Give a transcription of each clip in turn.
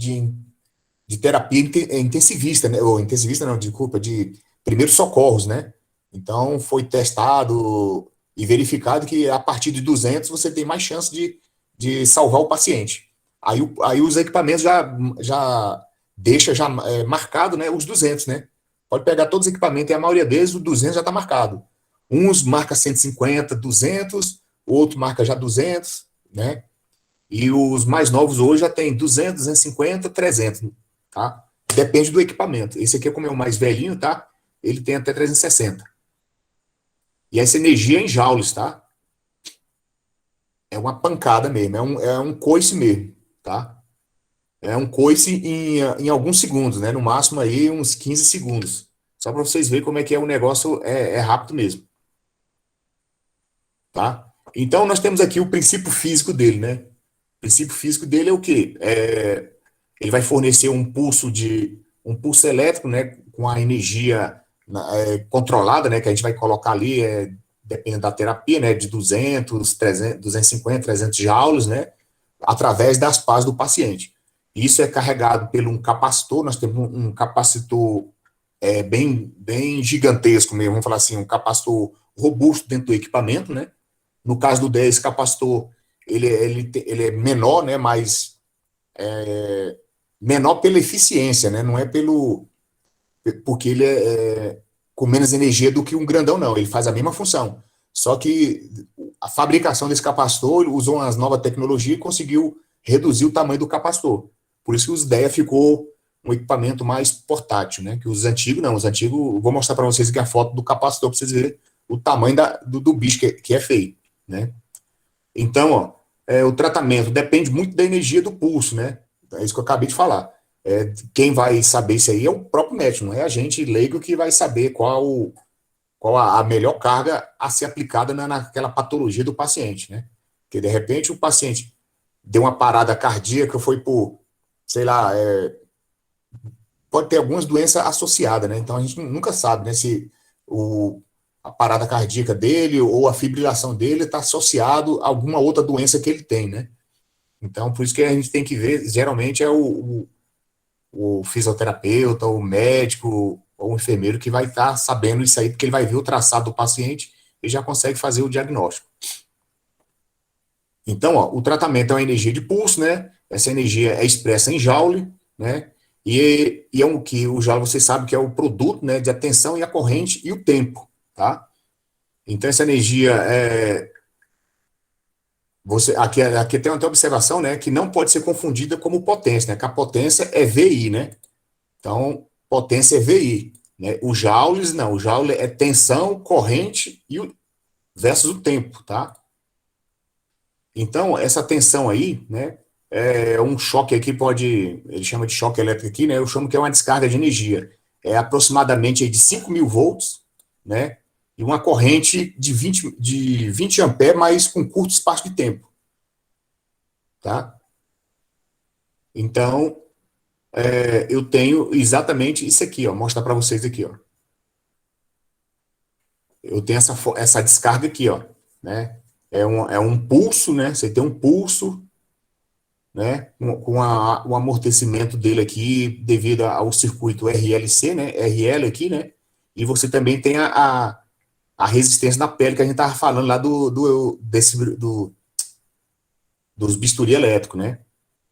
de, de terapia intensivista, né? Ou intensivista não, desculpa, de primeiros socorros, né? Então, foi testado e verificado que a partir de 200 você tem mais chance de salvar o paciente. Aí os equipamentos já deixa já marcado, né, os 200, né? Pode pegar todos os equipamentos e a maioria deles, o 200 já está marcado. Uns marca 150, 200, o outro marca já 200, né? E os mais novos hoje já tem 200, 250, 300, tá? Depende do equipamento. Esse aqui, como é o mais velhinho, tá? Ele tem até 360. E essa energia é em joules, tá? É uma pancada mesmo, é um coice mesmo, tá? É um coice em alguns segundos, né? No máximo aí uns 15 segundos. Só para vocês verem como é que é o negócio, é rápido mesmo, tá? Então, nós temos aqui o princípio físico dele, né? O princípio físico dele é o quê? Ele vai fornecer um pulso elétrico, né, com a energia controlada, né, que a gente vai colocar ali, dependendo da terapia, né, de 200, 300, 250, 300 joules, né, através das pás do paciente. Isso é carregado por um capacitor, nós temos um capacitor bem gigantesco mesmo, vamos falar assim, um capacitor robusto dentro do equipamento, né. No caso do 10 capacitor, ele é menor, né, mas menor pela eficiência, né? Não é porque ele é com menos energia do que um grandão, não. Ele faz a mesma função. Só que a fabricação desse capacitor usou umas novas tecnologias e conseguiu reduzir o tamanho do capacitor. Por isso que os DEA ficou um equipamento mais portátil, né? Que os antigos, não. Os antigos, vou mostrar para vocês aqui a foto do capacitor para vocês verem o tamanho do bicho que é feio, né? Então, ó, o tratamento depende muito da energia do pulso, né? É isso que eu acabei de falar. Quem vai saber isso aí é o próprio médico, não é a gente leigo que vai saber qual a melhor carga a ser aplicada naquela patologia do paciente, né? Porque de repente o paciente deu uma parada cardíaca, foi por, sei lá, pode ter algumas doenças associadas, né? Então a gente nunca sabe, né, se o, a parada cardíaca dele ou a fibrilação dele está associado a alguma outra doença que ele tem, né? Então, por isso que a gente tem que ver, geralmente é o fisioterapeuta, o médico ou o enfermeiro que vai estar sabendo isso aí, porque ele vai ver o traçado do paciente e já consegue fazer o diagnóstico. Então, ó, o tratamento é uma energia de pulso, né? Essa energia é expressa em joule, né? E é um que o joule você sabe que é o produto, né, de atenção e a corrente e o tempo, tá? Então, essa energia aqui tem uma observação, né, que não pode ser confundida como potência, né? Que a potência é VI, né? Então, potência é VI, né? O joules, não, o joule é tensão, corrente versus o tempo, tá? Então, essa tensão aí, né, é um choque aqui ele chama de choque elétrico aqui, né? Eu chamo que é uma descarga de energia. É aproximadamente aí de 5.000 volts, né? E uma corrente de 20 amperes, mas com curto espaço de tempo, tá? Então, eu tenho exatamente isso aqui, ó, mostrar para vocês aqui, ó. Eu tenho essa descarga aqui, ó, né? É um pulso, né? Você tem um pulso, né? Com o amortecimento dele aqui, devido ao circuito RLC, né? RL aqui, né? E você também tem a resistência da pele que a gente tava falando lá dos bisturi elétricos, né?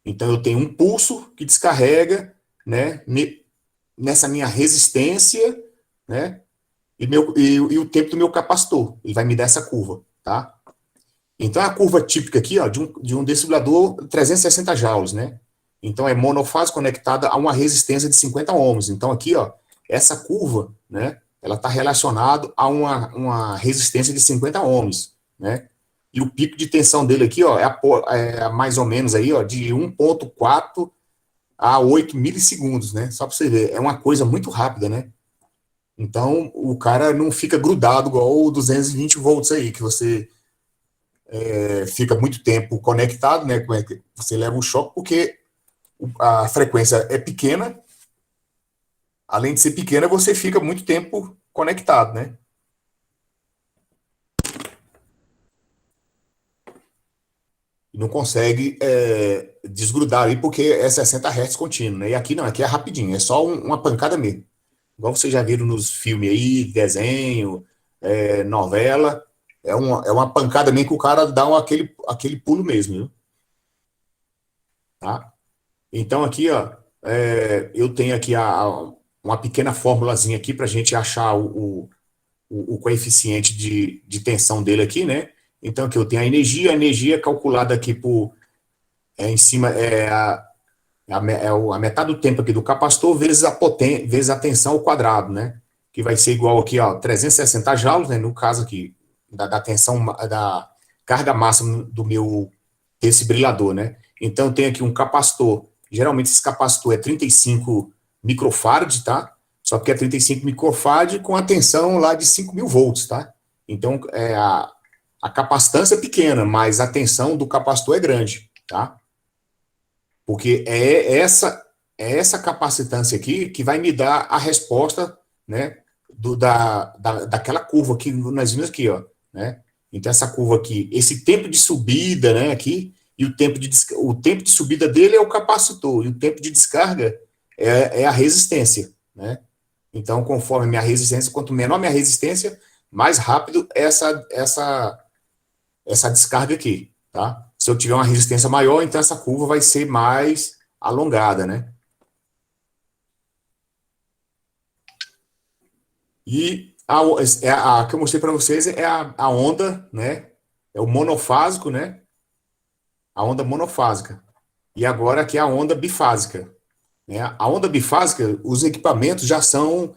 Então eu tenho um pulso que descarrega, né? Nessa minha resistência, né? E o tempo do meu capacitor. Ele vai me dar essa curva, tá? Então, a curva típica aqui, ó, de um desfibrilador 360 joules, né? Então, é monofase conectada a uma resistência de 50 ohms. Então, aqui, ó, essa curva, né, ela está relacionada a uma resistência de 50 ohms, né? E o pico de tensão dele aqui, ó, mais ou menos aí, ó, de 1,4 a 8 milissegundos, né? Só para você ver, é uma coisa muito rápida, né? Então, o cara não fica grudado igual o 220 volts aí, que você fica muito tempo conectado, né? Você leva um choque porque a frequência é pequena. Além de ser pequena, você fica muito tempo conectado, né? não consegue desgrudar ali, porque é 60 Hz contínuo, né? E aqui não, aqui é rapidinho, é só uma pancada mesmo. Igual vocês já viram nos filmes aí, desenho, novela, é uma pancada mesmo que o cara dá aquele pulo mesmo, viu? Tá? Então aqui, ó, eu tenho aqui uma pequena formulazinha aqui para a gente achar o coeficiente de tensão dele aqui, né? Então aqui eu tenho a energia calculada aqui em cima a metade do tempo aqui do capacitor vezes a tensão ao quadrado, né? Que vai ser igual aqui, ó, 360 joules, né? No caso aqui, da tensão, da carga máxima do meu desfibrilador, né? Então, eu tenho aqui um capacitor. Geralmente, esse capacitor é 35 microfarad, tá? Só que é 35 microfarad com a tensão lá de 5.000 volts, tá? Então, a capacitância é pequena, mas a tensão do capacitor é grande, tá? Porque é essa capacitância aqui que vai me dar a resposta, né, daquela curva que nós vimos aqui, ó, né? Então, essa curva aqui, esse tempo de subida, né, aqui, e o tempo de subida dele é o capacitor, e o tempo de descarga é a resistência, né? Então, conforme a minha resistência, quanto menor a minha resistência, mais rápido essa descarga aqui, tá? Se eu tiver uma resistência maior, então essa curva vai ser mais alongada, né? E a que eu mostrei para vocês é a onda, né? É o monofásico, né? A onda monofásica. E agora aqui é a onda bifásica, né? A onda bifásica, os equipamentos já são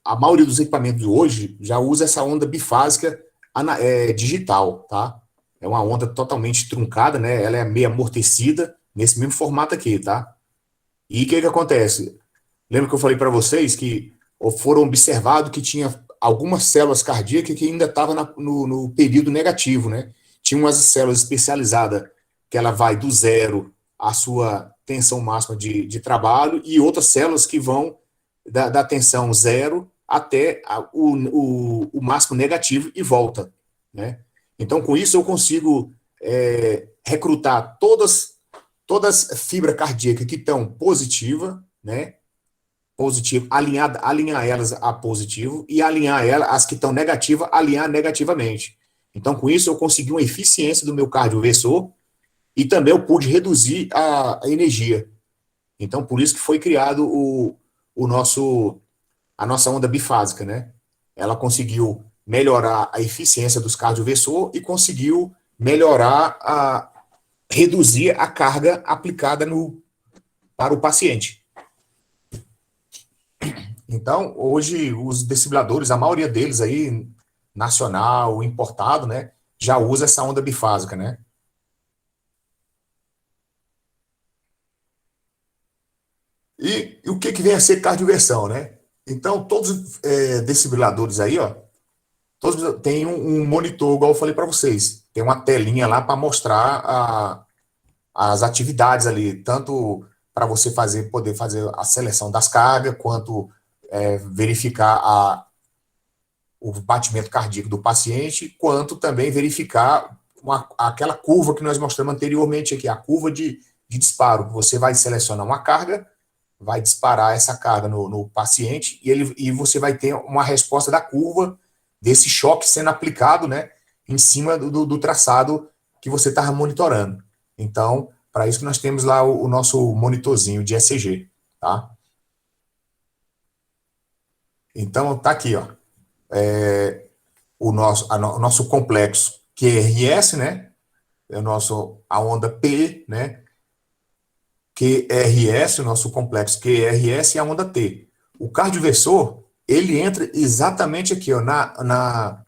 a maioria dos equipamentos de hoje já usa essa onda bifásica digital, tá? É uma onda totalmente truncada, né? Ela é meio amortecida nesse mesmo formato aqui, tá? E o que acontece? Lembra que eu falei para vocês que foram observados que tinha algumas células cardíacas que ainda estavam no período negativo, né? Tinha umas células especializadas que ela vai do zero à sua tensão máxima de trabalho e outras células que vão da tensão zero até o máximo negativo e volta, né? Então, com isso, eu consigo recrutar todas as fibras cardíacas que estão positivas, né? Positivo, alinhar elas a positivo e alinhar elas, as que estão negativas, alinhar negativamente. Então, com isso, eu consegui uma eficiência do meu cardioversor e também eu pude reduzir a energia. Então, por isso que foi criado a nossa onda bifásica, né? Ela conseguiu melhorar a eficiência dos cardioversor e conseguiu reduzir a carga aplicada para o paciente. Então, hoje, os desfibriladores, a maioria deles aí, nacional, importado, né, já usa essa onda bifásica, né? E o que vem a ser cardioversão, né? Então, todos os desfibriladores aí, ó, todos têm um monitor, igual eu falei para vocês. Tem uma telinha lá para mostrar as atividades ali, tanto para você poder fazer a seleção das cargas, quanto verificar o batimento cardíaco do paciente, quanto também verificar aquela curva que nós mostramos anteriormente aqui, a curva de disparo. Você vai selecionar uma carga, vai disparar essa carga no paciente e você vai ter uma resposta da curva desse choque sendo aplicado, né, em cima do traçado que você está monitorando. Então, para isso que nós temos lá o nosso monitorzinho de ECG, tá? Então, tá aqui, ó. O nosso complexo QRS, né? É a onda P, né? QRS, o nosso complexo QRS e a onda T. O cardioversor, ele entra exatamente aqui, ó, na,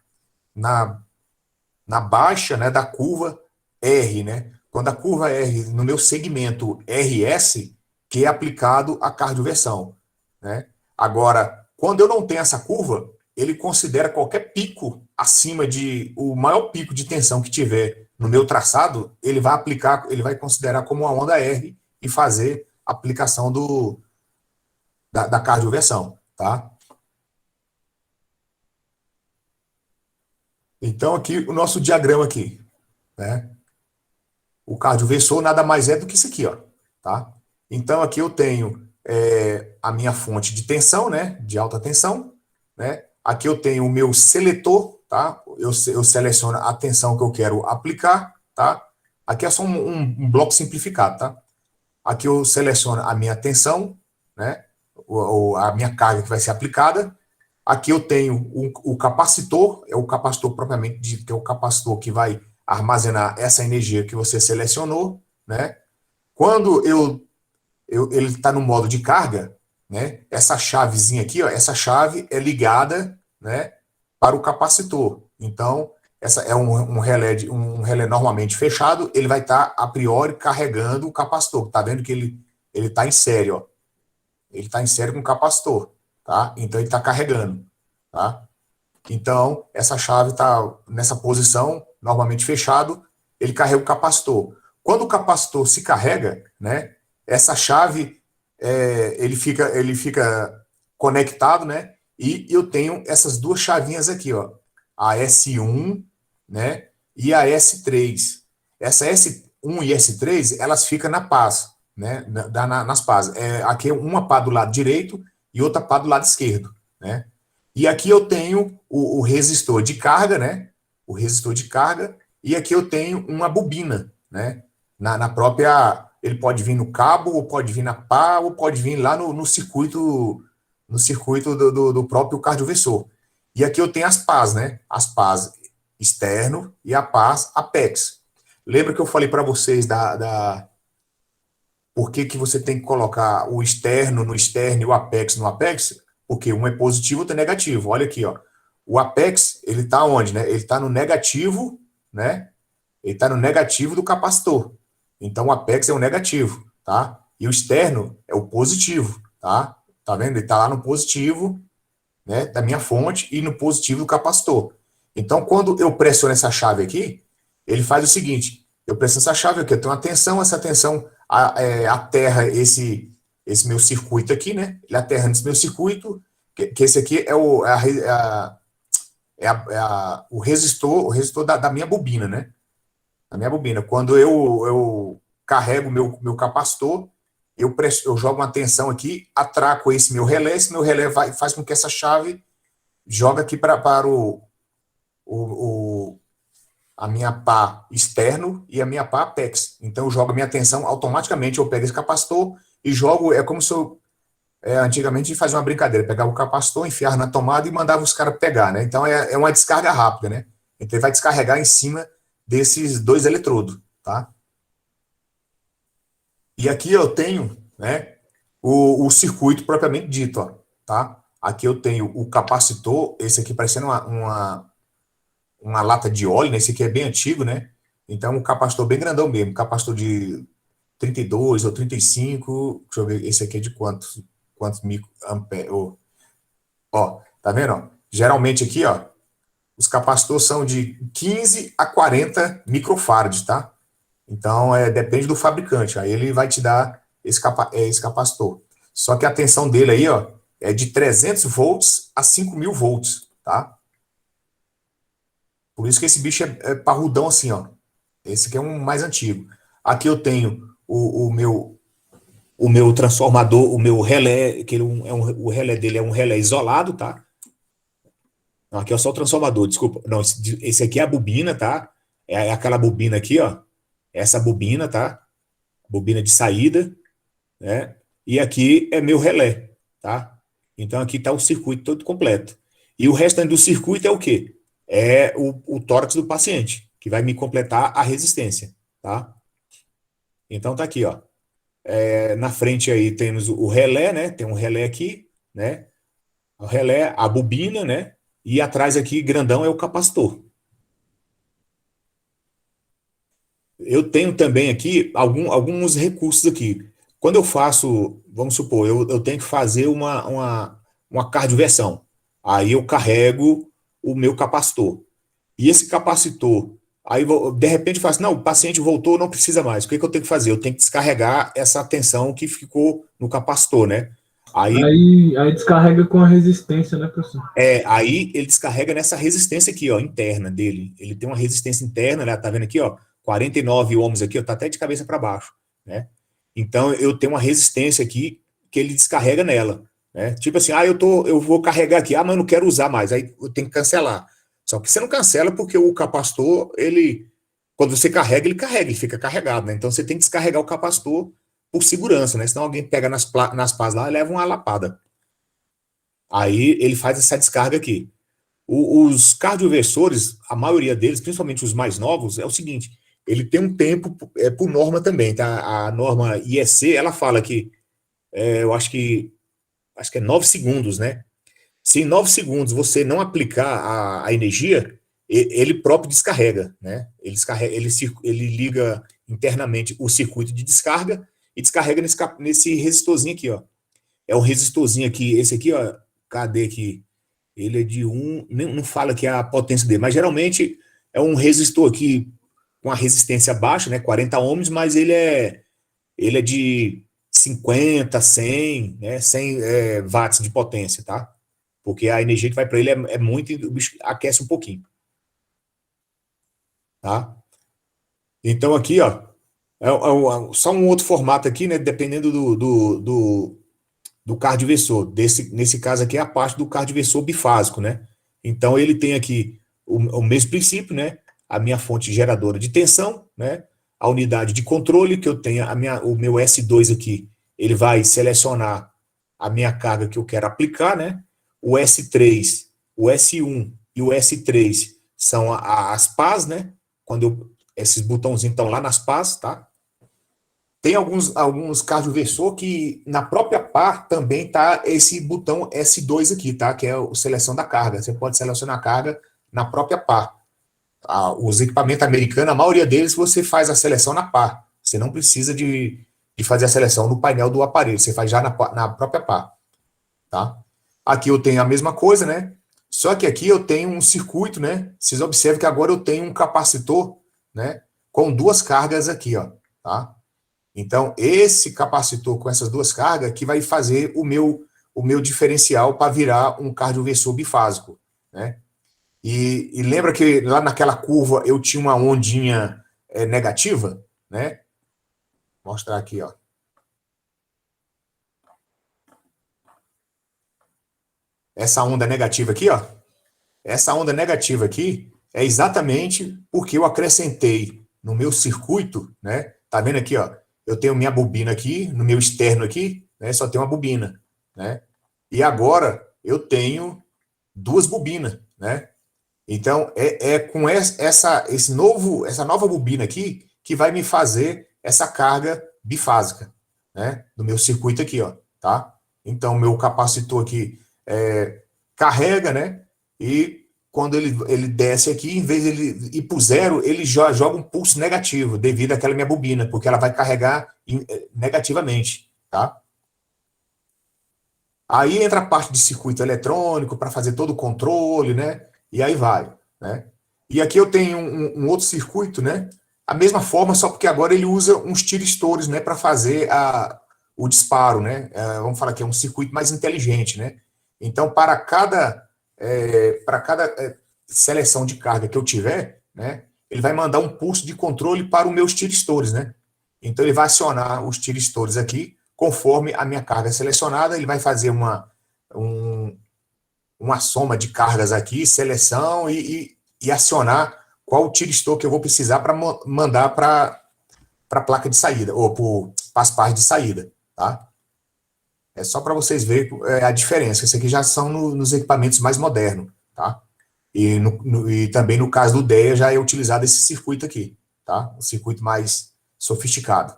na baixa, né, da curva R, né? Quando a curva R, no meu segmento RS, que é aplicado a cardioversão, né? Agora, quando eu não tenho essa curva, ele considera qualquer pico acima o maior pico de tensão que tiver no meu traçado, ele vai considerar como uma onda R e fazer a aplicação da cardioversão, tá? Então, aqui, o nosso diagrama aqui, né? O cardioversor nada mais é do que isso aqui, ó, tá? Então, aqui eu tenho a minha fonte de tensão, né, de alta tensão, né? Aqui eu tenho o meu seletor, tá? Eu seleciono a tensão que eu quero aplicar, tá? Aqui é só um bloco simplificado, tá? Aqui eu seleciono a minha tensão, né? A minha carga que vai ser aplicada. Aqui eu tenho o capacitor, é o capacitor propriamente dito, que é o capacitor que vai armazenar essa energia que você selecionou, né? Quando ele está no modo de carga, né? Essa chavezinha aqui, ó, essa chave é ligada, né, para o capacitor. Então, essa é um relé normalmente fechado, ele vai estar a priori carregando o capacitor. Tá vendo que ele está em série, ó. Ele está em série com o capacitor, tá? Então ele está carregando, tá? Então, essa chave está nessa posição, normalmente fechado, ele carrega o capacitor. Quando o capacitor se carrega, né, essa chave, ele fica conectado, né, e eu tenho essas duas chavinhas aqui, ó, a S1, né, e a S3. Essa S1 e S3, elas ficam na paz, né, nas pás. Aqui é uma pá do lado direito e outra pá do lado esquerdo, né. E aqui eu tenho o resistor de carga, né? O resistor de carga. E aqui eu tenho uma bobina, né? Na própria. Ele pode vir no cabo, ou pode vir na pá, ou pode vir lá no circuito, do próprio cardioversor. E aqui eu tenho as pás, né? As pás externo e a pás apex. Lembra que eu falei para vocês por que você tem que colocar o externo no externo e o apex no apex? Porque um é positivo, outro é negativo. Olha aqui, ó. O apex, ele está onde, né? Ele está no negativo, né? Ele está no negativo do capacitor. Então, o apex é o negativo, tá? E o externo é o positivo, tá? Tá vendo? Ele está lá no positivo, né, da minha fonte e no positivo do capacitor. Então, quando eu pressiono essa chave aqui, ele faz o seguinte: eu pressiono essa chave aqui, eu tenho uma tensão, essa tensão aterra esse meu circuito aqui, né? Ele aterra nesse meu circuito, que esse aqui é o resistor da minha bobina, né? Da minha bobina. Quando eu carrego meu capacitor, eu jogo uma tensão aqui, atraco esse meu relé faz com que essa chave joga aqui para a minha pá externo e a minha pá apex. Então eu jogo a minha tensão automaticamente, eu pego esse capacitor e jogo, é como se eu antigamente a gente fazia uma brincadeira, pegava o capacitor, enfiava na tomada e mandava os caras pegar, né? Então é uma descarga rápida, né? Então ele vai descarregar em cima desses dois eletrodos, tá? E aqui eu tenho, né, o circuito propriamente dito, ó, tá? Aqui eu tenho o capacitor, esse aqui parecendo uma lata de óleo, né? Esse aqui é bem antigo, né? Então um capacitor bem grandão mesmo, capacitor de 32 ou 35, deixa eu ver, esse aqui é de quantos microamperes, ó, tá vendo, ó? Geralmente aqui, ó, os capacitores são de 15 a 40 microfarads, tá? Então, depende do fabricante. Aí ele vai te dar esse capacitor. Só que a tensão dele aí, ó, é de 300 volts a 5.000 volts, tá? Por isso que esse bicho é parrudão assim, ó. Esse aqui é um mais antigo. Aqui eu tenho o meu transformador, o meu relé, que o relé dele é um relé isolado, tá? Não, aqui é só o transformador, desculpa. Não, esse aqui é a bobina, tá? É aquela bobina aqui, ó. Essa bobina, tá? Bobina de saída, né? E aqui é meu relé, tá? Então aqui está o circuito todo completo. E o restante do circuito é o quê? É o tórax do paciente, que vai me completar a resistência, tá? Então tá aqui, ó. Na frente aí temos o relé, né? Tem um relé aqui, né? O relé, a bobina, né? E atrás aqui, grandão, é o capacitor. Eu tenho também aqui alguns recursos aqui. Quando eu faço, vamos supor, eu tenho que fazer uma cardioversão. Aí eu carrego o meu capacitor. E esse capacitor, aí de repente eu faço, não, o paciente voltou, não precisa mais. O que eu tenho que fazer? Eu tenho que descarregar essa tensão que ficou no capacitor, né? Aí descarrega com a resistência, né, professor? Aí ele descarrega nessa resistência aqui, ó, interna dele. Ele tem uma resistência interna, né? Tá vendo aqui, ó? 49 ohms aqui, está até de cabeça para baixo, né? Então, eu tenho uma resistência aqui que ele descarrega nela, né? Tipo assim, eu vou carregar aqui, mas eu não quero usar mais, aí eu tenho que cancelar. Só que você não cancela porque o capacitor, quando você carrega, ele fica carregado, né? Então, você tem que descarregar o capacitor por segurança, né? Senão alguém pega nas pás lá e leva uma lapada. Aí, ele faz essa descarga aqui. Os cardioversores, a maioria deles, principalmente os mais novos, é o seguinte, ele tem um tempo por norma também, tá? A norma IEC, ela fala que, eu acho que é 9 segundos, né? Se em 9 segundos você não aplicar a energia, ele próprio descarrega, né? Ele liga internamente o circuito de descarga e descarrega nesse resistorzinho aqui, ó. É um resistorzinho aqui, esse aqui, ó, cadê aqui? Ele é de não fala que é a potência dele, mas geralmente é um resistor aqui com a resistência baixa, né, 40 ohms, mas ele é de 50, 100, né, 100 watts de potência, tá? Porque a energia que vai para ele é muito e o bicho aquece um pouquinho, tá? Então aqui, ó, só um outro formato aqui, né, dependendo do cardioversor. Nesse caso aqui é a parte do cardioversor bifásico, né? Então ele tem aqui o mesmo princípio, né? A minha fonte geradora de tensão, né? A unidade de controle que eu tenho, o meu S2 aqui, ele vai selecionar a minha carga que eu quero aplicar, né? O S3, o S1 e o S3 são as pás, né? Esses botãozinhos estão lá nas pás, tá? Tem alguns cardioversor que na própria pá também tá esse botão S2 aqui, tá? Que é a seleção da carga. Você pode selecionar a carga na própria pá. Os equipamentos americanos, a maioria deles, você faz a seleção na pá. Você não precisa de fazer a seleção no painel do aparelho. Você faz já na própria pá, tá? Aqui eu tenho a mesma coisa, né? Só que aqui eu tenho um circuito, né? Vocês observam que agora eu tenho um capacitor, né? Com duas cargas aqui, ó, tá? Então, esse capacitor com essas duas cargas que vai fazer o meu diferencial para virar um cardioversor bifásico, né? E lembra que lá naquela curva eu tinha uma ondinha negativa, né? Vou mostrar aqui, ó. Essa onda negativa aqui, ó. Essa onda negativa aqui é exatamente porque eu acrescentei no meu circuito, né? Tá vendo aqui, ó? Eu tenho minha bobina aqui, no meu externo aqui, né? Só tem uma bobina, né? E agora eu tenho duas bobinas, né? Então com essa nova bobina aqui que vai me fazer essa carga bifásica, né? Do meu circuito aqui, ó, tá? Então meu capacitor aqui carrega, né? E quando ele desce aqui, em vez de ele ir para o zero, ele joga um pulso negativo devido àquela minha bobina, porque ela vai carregar negativamente, tá? Aí entra a parte de circuito eletrônico para fazer todo o controle, né? E aí vai, né? E aqui eu tenho um outro circuito, né? A mesma forma, só porque agora ele usa uns tiristores, né? Para fazer o disparo, né? Vamos falar que é um circuito mais inteligente, né? Então, para cada seleção de carga que eu tiver, né? Ele vai mandar um pulso de controle para os meus tiristores, né? Então, ele vai acionar os tiristores aqui conforme a minha carga é selecionada, ele vai fazer uma soma de cargas aqui, seleção e acionar qual o tiristor que eu vou precisar para mandar para a placa de saída, ou para as partes de saída, tá? É só para vocês verem a diferença. Isso aqui já são nos equipamentos mais modernos, tá? E também no caso do DEA já é utilizado esse circuito aqui, tá? Um circuito mais sofisticado.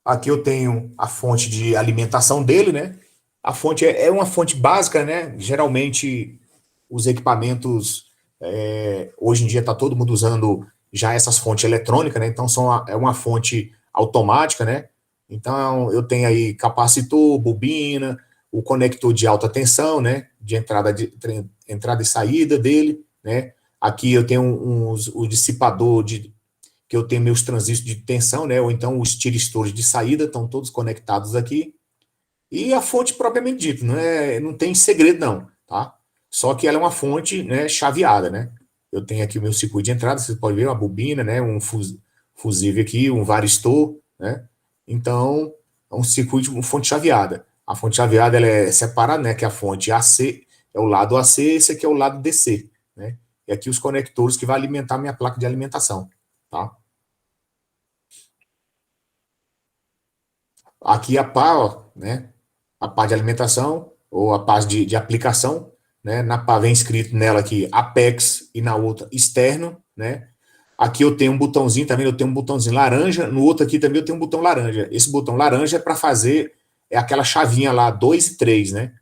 Aqui eu tenho a fonte de alimentação dele, né? A fonte é uma fonte básica, né? Geralmente os equipamentos, hoje em dia está todo mundo usando já essas fontes eletrônicas, né? Então é uma fonte automática, né? Então eu tenho aí capacitor, bobina, o conector de alta tensão, né? De entrada e saída dele, né? Aqui eu tenho o dissipador que eu tenho meus transistores de tensão, né? Ou então os tiristores de saída estão todos conectados aqui. E a fonte propriamente dita, não tem segredo não, tá? Só que ela é uma fonte, né, chaveada, né? eu tenho aqui o meu circuito de entrada, você pode ver uma bobina, né, um fusível aqui, um varistor, né? Então, é um circuito, uma fonte chaveada. A fonte chaveada ela é separada, né, que é a fonte AC é o lado AC, esse aqui é o lado DC, né? E aqui os conectores que vai alimentar a minha placa de alimentação, tá? Aqui a pá, ó, né? A pá de alimentação ou a pá de aplicação, né? Na pá vem escrito nela aqui Apex e na outra externo, né? Aqui eu tenho um botãozinho também, eu tenho um botãozinho laranja, no outro aqui também eu tenho um botão laranja. Esse botão laranja é para fazer, é aquela chavinha lá, 2 e 3, né?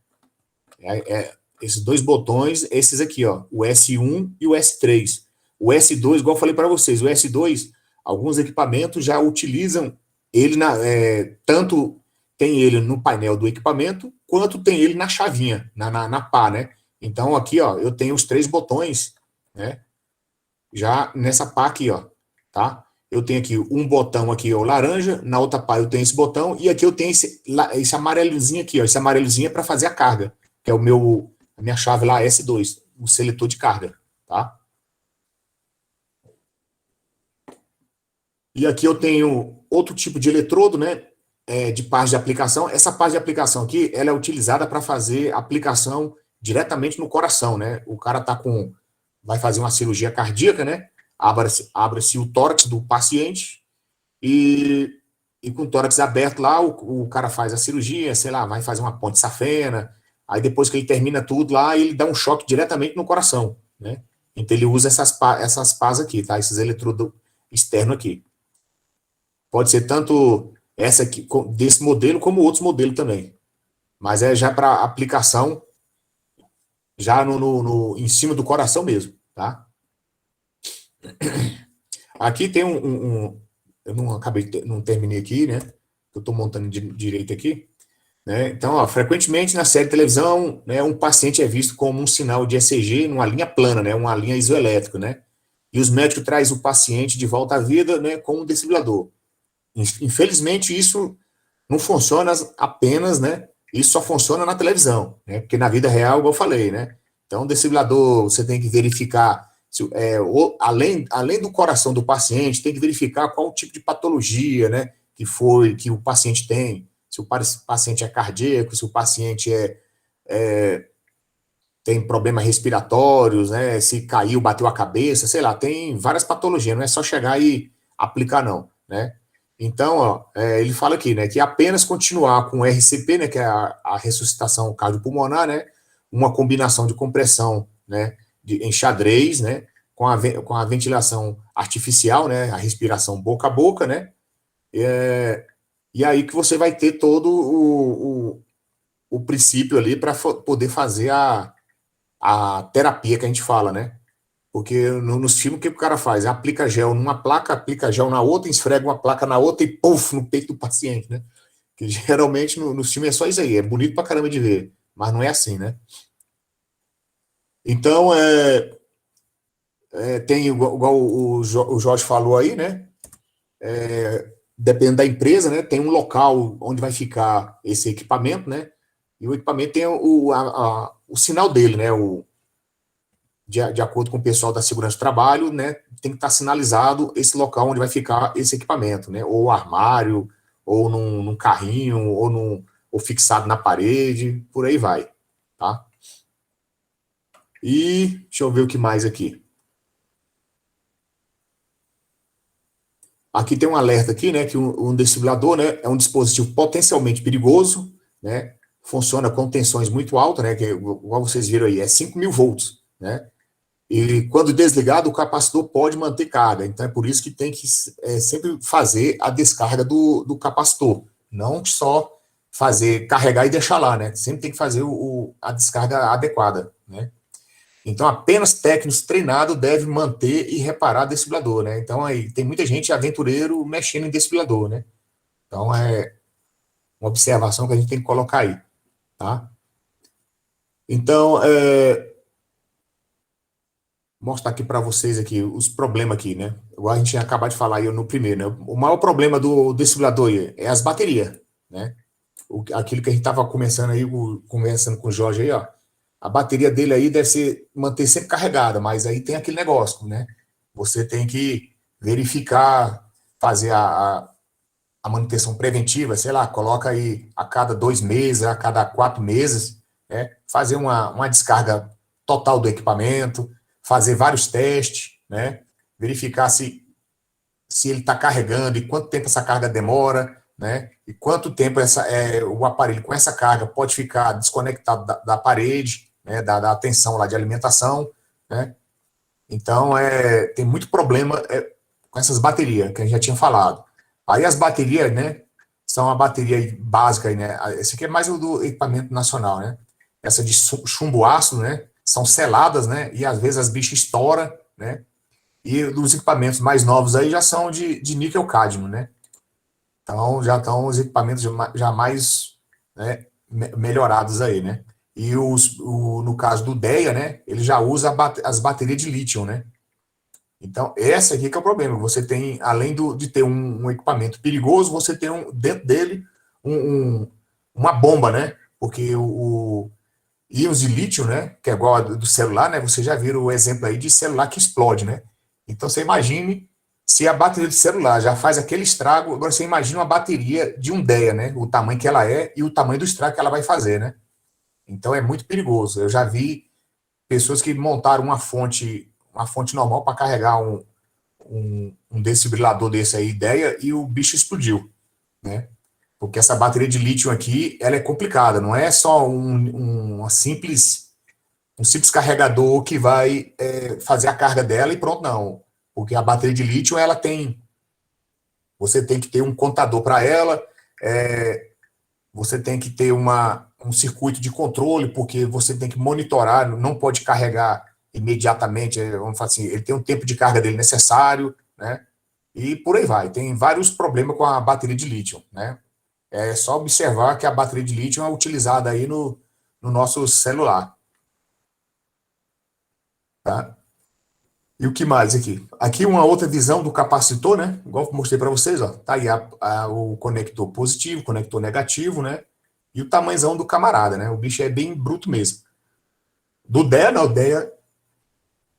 Esses dois botões, esses aqui, ó, o S1 e o S3. O S2, igual eu falei para vocês, o S2, alguns equipamentos já utilizam ele tanto tem ele no painel do equipamento, quanto tem ele na chavinha, na pá, né? Então aqui, ó, eu tenho os 3 botões, né? Já nessa pá aqui, ó, tá? Eu tenho aqui um botão aqui, ó, laranja, na outra pá eu tenho esse botão, e aqui eu tenho esse amarelozinho aqui, ó, esse amarelozinho é para fazer a carga, que é a minha chave lá, S2, o seletor de carga, tá? E aqui eu tenho outro tipo de eletrodo, né, de parte de aplicação. Essa parte de aplicação aqui, ela é utilizada para fazer aplicação diretamente no coração, né? O cara vai fazer uma cirurgia cardíaca, né? Abre-se o tórax do paciente e, e com o tórax aberto lá, o cara faz a cirurgia, sei lá, vai fazer uma ponte safena, aí depois que ele termina tudo lá, ele dá um choque diretamente no coração, né? Então ele usa essas pás aqui, tá? Esses eletrodos externos aqui. Pode ser tanto essa aqui, desse modelo, como outros modelos também. Mas é já para aplicação, já em cima do coração mesmo, tá? Aqui tem eu não acabei, não terminei aqui, né? Eu estou montando direito aqui. Né? Então, ó, frequentemente na série de televisão, né, um paciente é visto como um sinal de ECG numa linha plana, né, uma linha isoelétrica, né? E os médicos trazem o paciente de volta à vida, né, com um desfibrilador. Infelizmente, isso não funciona apenas, né? Isso só funciona na televisão, né? Porque na vida real, igual eu falei, né? Então, o desfibrilador, você tem que verificar, além do coração do paciente, tem que verificar qual o tipo de patologia, né? Que o paciente tem. Se o paciente é cardíaco, se o paciente tem problemas respiratórios, né? Se caiu, bateu a cabeça, sei lá, tem várias patologias, não é só chegar e aplicar, não, né? Então, ó, ele fala aqui, né, que apenas continuar com o RCP, né, que é a ressuscitação cardiopulmonar, né, uma combinação de compressão, né, em xadrez, né, com a ventilação artificial, né, a respiração boca a boca, né, e aí que você vai ter todo o princípio ali para poder fazer a terapia que a gente fala, né? Porque nos filmes, o que o cara faz? Aplica gel numa placa, aplica gel na outra, esfrega uma placa na outra e puf, no peito do paciente, né? Que geralmente nos filmes é só isso aí, é bonito pra caramba de ver, mas não é assim, né? Então, tem igual o Jorge falou aí, né? Dependendo da empresa, né? Tem um local onde vai ficar esse equipamento, né? E o equipamento tem o sinal dele, né? De acordo com o pessoal da segurança do trabalho, né, tem que estar sinalizado esse local onde vai ficar esse equipamento, né, ou armário, ou num carrinho, ou fixado na parede, por aí vai, tá? E deixa eu ver o que mais aqui. Aqui tem um alerta aqui, né, que um desfibrilador, né, é um dispositivo potencialmente perigoso, né, funciona com tensões muito altas, né, que igual vocês viram aí, é 5.000 volts, né, e quando desligado, o capacitor pode manter carga. Então, é por isso que tem que sempre fazer a descarga do capacitor. Não só carregar e deixar lá, né? Sempre tem que fazer a descarga adequada, né? Então, apenas técnicos treinados devem manter e reparar desfibrilador, né? Então, aí tem muita gente aventureiro mexendo em desfibrilador, né? Então, é uma observação que a gente tem que colocar aí, tá? Então, mostrar aqui para vocês aqui os problemas aqui, né? Igual a gente tinha acabado de falar aí no primeiro, né? O maior problema do desfibrilador é as baterias, né? Aquilo que a gente estava conversando com o Jorge aí, ó. a bateria dele aí deve ser manter sempre carregada, mas aí tem aquele negócio, né? Você tem que verificar, fazer a manutenção preventiva, sei lá, coloca aí a cada 2 meses, a cada 4 meses, né? Fazer uma descarga total do equipamento, fazer vários testes, né? Verificar se ele está carregando e quanto tempo essa carga demora, né? E quanto tempo o aparelho com essa carga pode ficar desconectado da parede, né? Da tensão lá de alimentação, né? Então, tem muito problema com essas baterias, que a gente já tinha falado. Aí as baterias, né, são a bateria básica, né? Esse aqui é mais o do equipamento nacional, né? Essa de chumbo ácido, né? São seladas, né? E às vezes as bichas estouram, né? E os equipamentos mais novos aí já são de níquel cádmio, né? Então já estão os equipamentos já mais, né, melhorados aí, né? E no caso do DEA, né? Ele já usa as baterias de lítio, né? Então, esse aqui que é o problema. Você tem, além de ter um equipamento perigoso, você tem dentro dele uma bomba, né? Porque o íons de lítio, né? Que é igual a do celular, né? Você já viu o exemplo aí de celular que explode, né? Então, você imagine se a bateria do celular já faz aquele estrago, agora você imagina uma bateria de um DEA, né? O tamanho que ela é e o tamanho do estrago que ela vai fazer, né? Então, é muito perigoso. Eu já vi pessoas que montaram uma fonte normal para carregar um desfibrilador desse aí, ideia, e o bicho explodiu, né? Porque essa bateria de lítio aqui, ela é complicada, não é só um simples carregador que vai fazer a carga dela e pronto, não. Porque a bateria de lítio, você tem que ter um contador para ela, você tem que ter um circuito de controle, porque você tem que monitorar, não pode carregar imediatamente, vamos falar assim, ele tem um tempo de carga dele necessário, né? E por aí vai. Tem vários problemas com a bateria de lítio, né? É só observar que a bateria de lítio é utilizada aí no nosso celular, tá? E o que mais aqui? Aqui uma outra visão do capacitor, né? Igual eu mostrei para vocês, ó. Tá aí o conector positivo, conector negativo, né? E o tamanhozão do camarada, né? O bicho é bem bruto mesmo. Do DEA, não, o DEA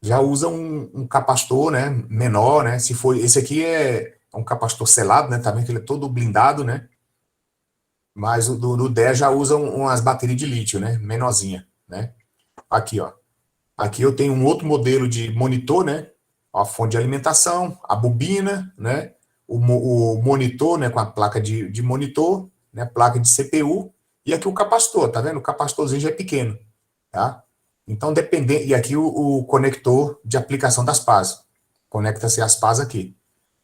já usa um capacitor, né? Menor, né? Se for, esse aqui é um capacitor selado, né? Tá vendo que ele é todo blindado, né? Mas o do DEA já usa umas baterias de lítio, né? Menorzinha, né? Aqui, ó. Aqui eu tenho um outro modelo de monitor, né? A fonte de alimentação, a bobina, né? O monitor, né? Com a placa de monitor, né? Placa de CPU. E aqui o capacitor, tá vendo? O capacitorzinho já é pequeno, tá? Então, dependendo. E aqui o conector de aplicação das pás. Conecta-se as pás aqui.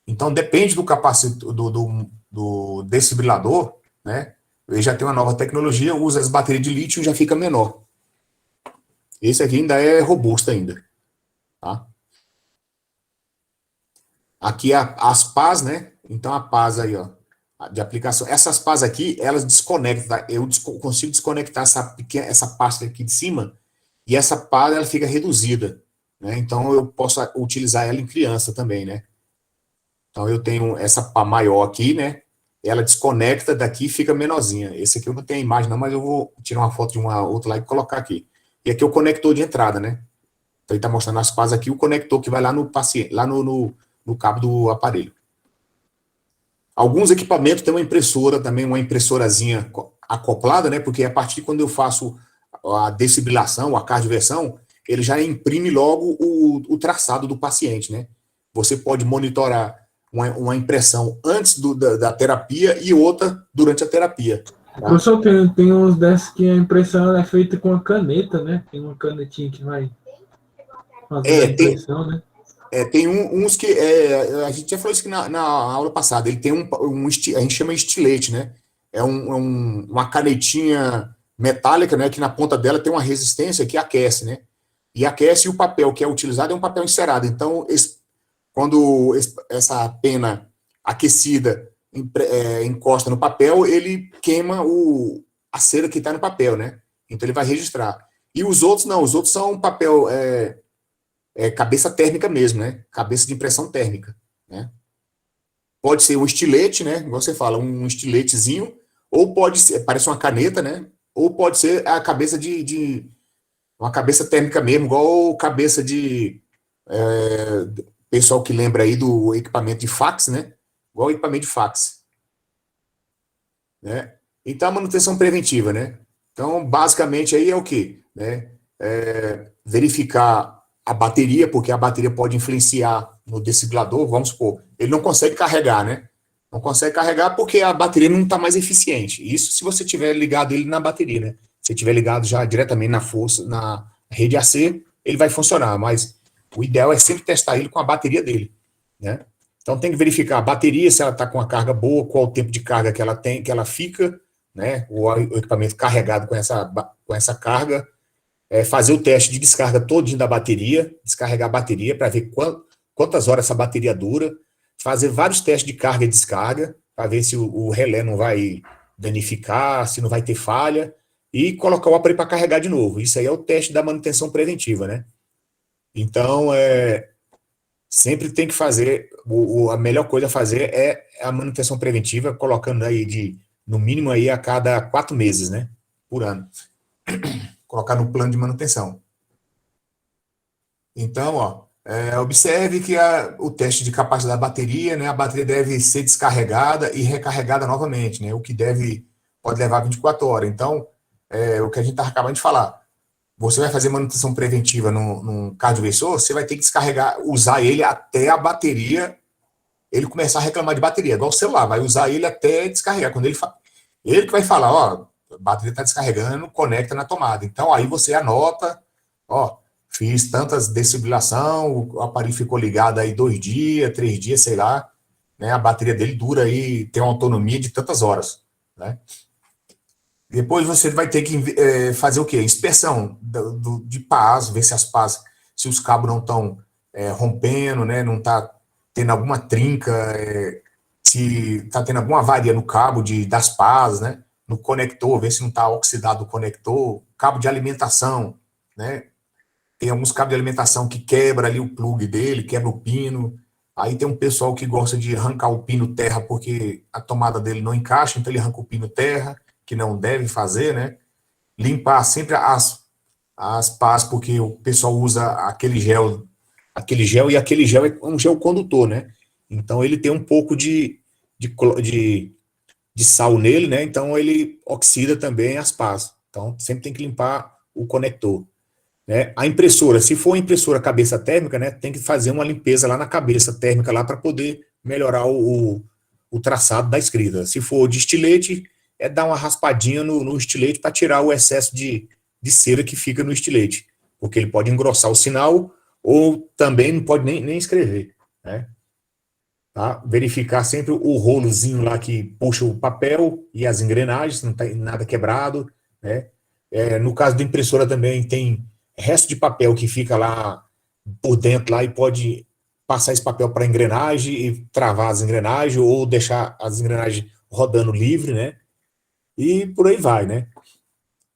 Então, depende do capacitor, do desfibrilador, né? Ele já tem uma nova tecnologia, usa as baterias de lítio e já fica menor. Esse aqui ainda é robusto ainda, tá? Aqui as pás, né? Então a pás aí, ó, de aplicação. Essas pás aqui, elas desconectam, tá? Eu consigo desconectar essa pasta aqui de cima e essa pá ela fica reduzida, né? Então eu posso utilizar ela em criança também, né? Então eu tenho essa pá maior aqui, né? Ela desconecta daqui e fica menorzinha. Esse aqui eu não tenho imagem não, mas eu vou tirar uma foto de uma outra lá e colocar aqui. E aqui é o conector de entrada, né? Então ele está mostrando as pás aqui, o conector que vai lá no paciente, lá no cabo do aparelho. Alguns equipamentos têm uma impressora também, uma impressorazinha acoplada, né? Porque a partir de quando eu faço a desfibrilação, a cardioversão, ele já imprime logo o traçado do paciente, né? Você pode monitorar uma impressão antes da terapia e outra durante a terapia. Tá? Professor, tem uns desses que a impressão é feita com a caneta, né? Tem uma canetinha que vai fazer a impressão, né? Tem uns que. A gente já falou isso aqui na aula passada. Ele tem a gente chama estilete, né? É uma canetinha metálica, né? Que na ponta dela tem uma resistência que aquece, né? E aquece, e o papel que é utilizado é um papel encerado. Então, quando essa pena aquecida encosta no papel, ele queima a cera que está no papel, né? Então ele vai registrar. E os outros não, os outros são papel cabeça térmica mesmo, né? Cabeça de impressão térmica, né? Pode ser um estilete, né? Igual você fala, um estiletezinho, ou pode ser, parece uma caneta, né? Ou pode ser a cabeça Uma cabeça térmica mesmo, igual cabeça de pessoal que lembra aí do equipamento de fax, né? Igual equipamento de fax, né? Então, a manutenção preventiva, né? Então, basicamente, aí é o quê? Né? Verificar a bateria, porque a bateria pode influenciar no desfibrilador, vamos supor, ele não consegue carregar, né? Não consegue carregar porque a bateria não está mais eficiente. Isso se você tiver ligado ele na bateria, né? Se tiver ligado já diretamente na força, na rede AC, ele vai funcionar, mas o ideal é sempre testar ele com a bateria dele, né? Então tem que verificar a bateria, se ela está com a carga boa, qual o tempo de carga que ela tem, que ela fica, né? O equipamento carregado com essa carga, fazer o teste de descarga todinho da bateria, descarregar a bateria para ver quantas horas essa bateria dura, fazer vários testes de carga e descarga, para ver se o relé não vai danificar, se não vai ter falha, e colocar o aparelho para carregar de novo. Isso aí é o teste da manutenção preventiva, né? Então, sempre tem que fazer, a melhor coisa a fazer é a manutenção preventiva, colocando aí no mínimo aí a cada 4 meses, né? Por ano. Colocar no plano de manutenção. Então, observe que o teste de capacidade da bateria, né? A bateria deve ser descarregada e recarregada novamente, né? O que pode levar 24 horas. Então, o que a gente está acabando de falar. Você vai fazer manutenção preventiva num cardioversor, você vai ter que descarregar, usar ele até a bateria, ele começar a reclamar de bateria, igual o celular, vai usar ele até descarregar. Quando ele que vai falar, ó, a bateria está descarregando, conecta na tomada. Então, aí você anota, ó, fiz tantas desfibrilação, o aparelho ficou ligado aí 2 dias, 3 dias, sei lá, né? A bateria dele dura aí, tem uma autonomia de tantas horas, né? Depois você vai ter que fazer o quê? Inspeção de pás, ver se as pás, se os cabos não estão rompendo, né? Não está tendo alguma trinca, se está tendo alguma avaria no cabo das pás, né? No conector, ver se não está oxidado o conector, cabo de alimentação, né? Tem alguns cabos de alimentação que quebra ali o plug dele, quebra o pino. Aí tem um pessoal que gosta de arrancar o pino terra porque a tomada dele não encaixa, então ele arranca o pino terra, que não deve fazer, né? Limpar sempre as pás, porque o pessoal usa aquele gel e aquele gel é um gel condutor, né? Então ele tem um pouco de sal nele, né? Então ele oxida também as pás. Então sempre tem que limpar o conector. Né? A impressora, se for impressora cabeça térmica, né, tem que fazer uma limpeza lá na cabeça térmica lá para poder melhorar o traçado da escrita. Se for de estilete, dar uma raspadinha no estilete para tirar o excesso de cera que fica no estilete, porque ele pode engrossar o sinal ou também não pode nem escrever, né? Tá? Verificar sempre o rolozinho lá que puxa o papel e as engrenagens, não tem nada quebrado, né? No caso da impressora também tem resto de papel que fica lá por dentro lá e pode passar esse papel para a engrenagem e travar as engrenagens ou deixar as engrenagens rodando livre, né? E por aí vai, né?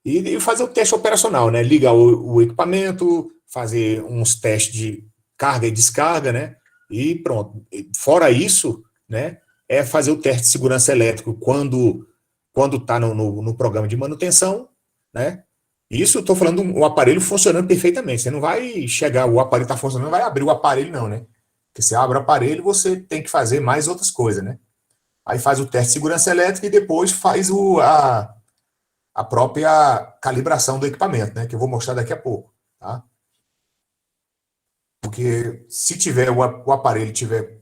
E fazer o teste operacional, né? Ligar o equipamento, fazer uns testes de carga e descarga, né? E pronto. Fora isso, né? É fazer o teste de segurança elétrico quando está no programa de manutenção, né? Isso eu estou falando o aparelho funcionando perfeitamente. Você não vai chegar, o aparelho está funcionando, vai abrir o aparelho, não, né? Porque você abre o aparelho, você tem que fazer mais outras coisas, né? Aí faz o teste de segurança elétrica e depois faz a própria calibração do equipamento, né? Que eu vou mostrar daqui a pouco, tá? Porque se tiver o aparelho tiver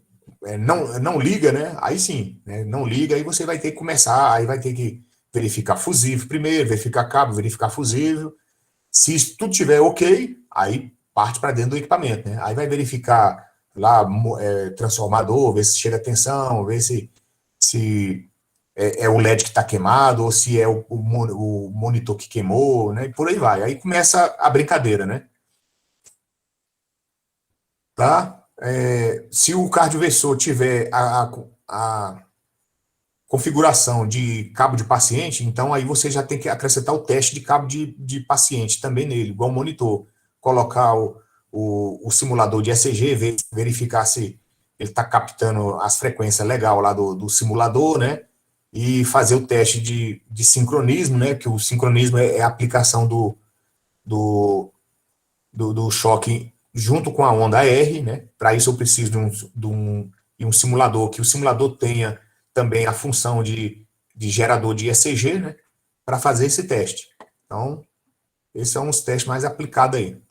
não liga, né? Aí sim, né? Não liga, aí você vai ter que começar, aí vai ter que verificar fusível primeiro, verificar cabo, verificar fusível. Se isso tudo tiver ok, aí parte para dentro do equipamento, né? Aí vai verificar lá transformador, ver se chega a tensão, ver se é o LED que está queimado ou se é o monitor que queimou, né? E por aí vai. Aí começa a brincadeira, né? Tá? Se o cardioversor tiver a configuração de cabo de paciente, então aí você já tem que acrescentar o teste de cabo de paciente também nele, igual o monitor. Colocar o simulador de ECG, verificar se ele está captando as frequências legal lá do simulador, né? E fazer o teste de sincronismo, né? Que o sincronismo é a aplicação do choque junto com a onda R, né? Para isso eu preciso de um simulador, que o simulador tenha também a função de gerador de ECG, né? Para fazer esse teste. Então, esses são os testes mais aplicados aí.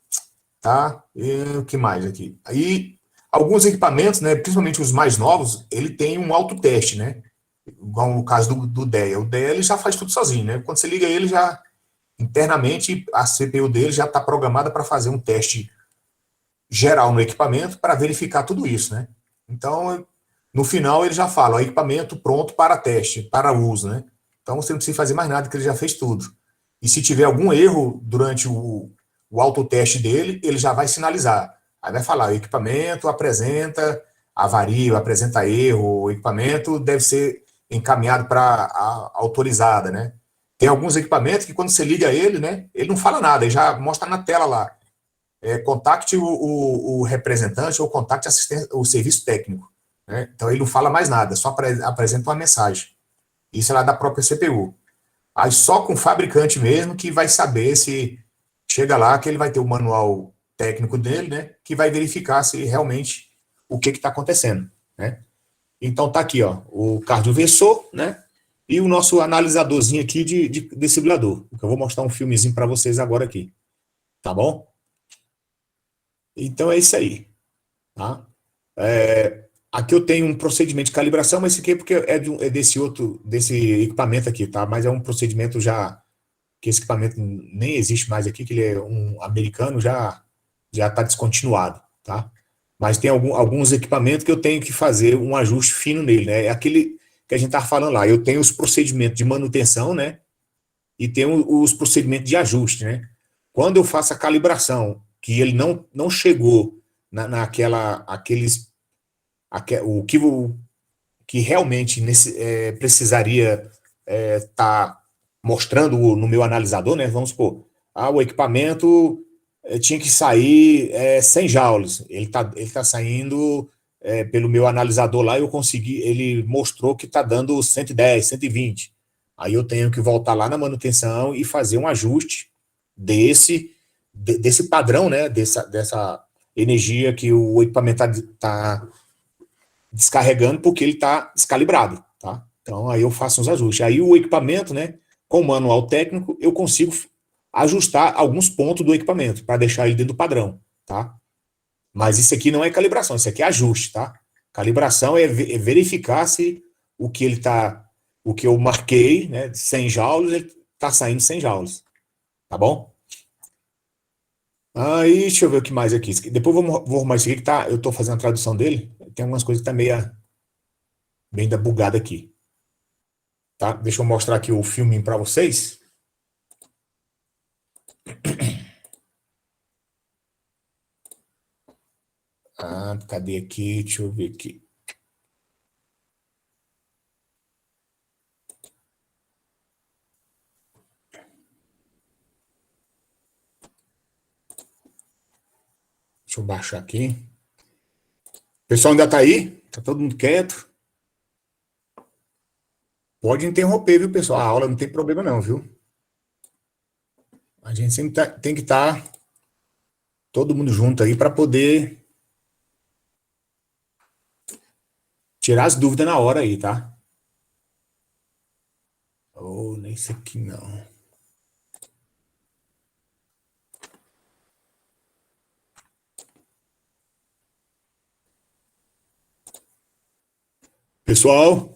Tá? E o que mais aqui? Aí, alguns equipamentos, né, principalmente os mais novos, ele tem um autoteste, né? Igual no caso do DEA. O DEA ele já faz tudo sozinho, né? Quando você liga ele, já internamente a CPU dele já está programada para fazer um teste geral no equipamento para verificar tudo isso, né? Então, no final ele já fala, o equipamento pronto para teste, para uso, né? Então você não precisa fazer mais nada, que ele já fez tudo. E se tiver algum erro durante o autoteste dele, ele já vai sinalizar. Aí vai falar, o equipamento apresenta avaria, apresenta erro, o equipamento deve ser encaminhado para a autorizada, né? Tem alguns equipamentos que quando você liga ele, né, ele não fala nada, ele já mostra na tela lá. Contacte o representante ou contacte o serviço técnico. Né? Então ele não fala mais nada, só apresenta uma mensagem. Isso é lá da própria CPU. Aí só com o fabricante mesmo que vai saber se chega lá que ele vai ter o manual técnico dele, né, que vai verificar se realmente o que está acontecendo. Né? Então tá aqui, ó, o cardioversor, né, e o nosso analisadorzinho aqui de desfibrilador. Eu vou mostrar um filmezinho para vocês agora aqui. Tá bom? Então é isso aí. Tá? Aqui eu tenho um procedimento de calibração, mas esse aqui é porque é desse equipamento aqui, tá? Mas é um procedimento já, que esse equipamento nem existe mais aqui, que ele é um americano, já está descontinuado, tá? Mas tem alguns equipamentos que eu tenho que fazer um ajuste fino nele, né? É aquele que a gente estava falando lá. Eu tenho os procedimentos de manutenção, né? E tenho os procedimentos de ajuste, né? Quando eu faço a calibração, que ele não chegou aqueles o que realmente precisaria estar mostrando no meu analisador, né? Vamos supor, o equipamento tinha que sair 100 joules, ele tá saindo pelo meu analisador lá, eu consegui, ele mostrou que está dando 110, 120. Aí eu tenho que voltar lá na manutenção e fazer um ajuste desse padrão, né? Dessa energia que o equipamento está descarregando porque ele está descalibrado, tá? Então aí eu faço uns ajustes. Aí o equipamento, né, com o manual técnico, eu consigo ajustar alguns pontos do equipamento para deixar ele dentro do padrão, tá? Mas isso aqui não é calibração, isso aqui é ajuste, tá? Calibração é verificar se o que eu marquei, né, de 100 joules, ele está saindo 100 joules, tá bom? Aí, deixa eu ver o que mais aqui. Depois vou arrumar isso aqui que tá, eu estou fazendo a tradução dele, tem algumas coisas que tá bem da bugada aqui. Tá? Deixa eu mostrar aqui o filminho para vocês. Cadê aqui? Deixa eu ver aqui. Deixa eu baixar aqui. O pessoal ainda tá aí? Tá todo mundo quieto? Pode interromper, viu, pessoal? A aula não tem problema não, viu? A gente sempre tem que estar todo mundo junto aí para poder tirar as dúvidas na hora aí, tá? Nesse aqui não. Pessoal,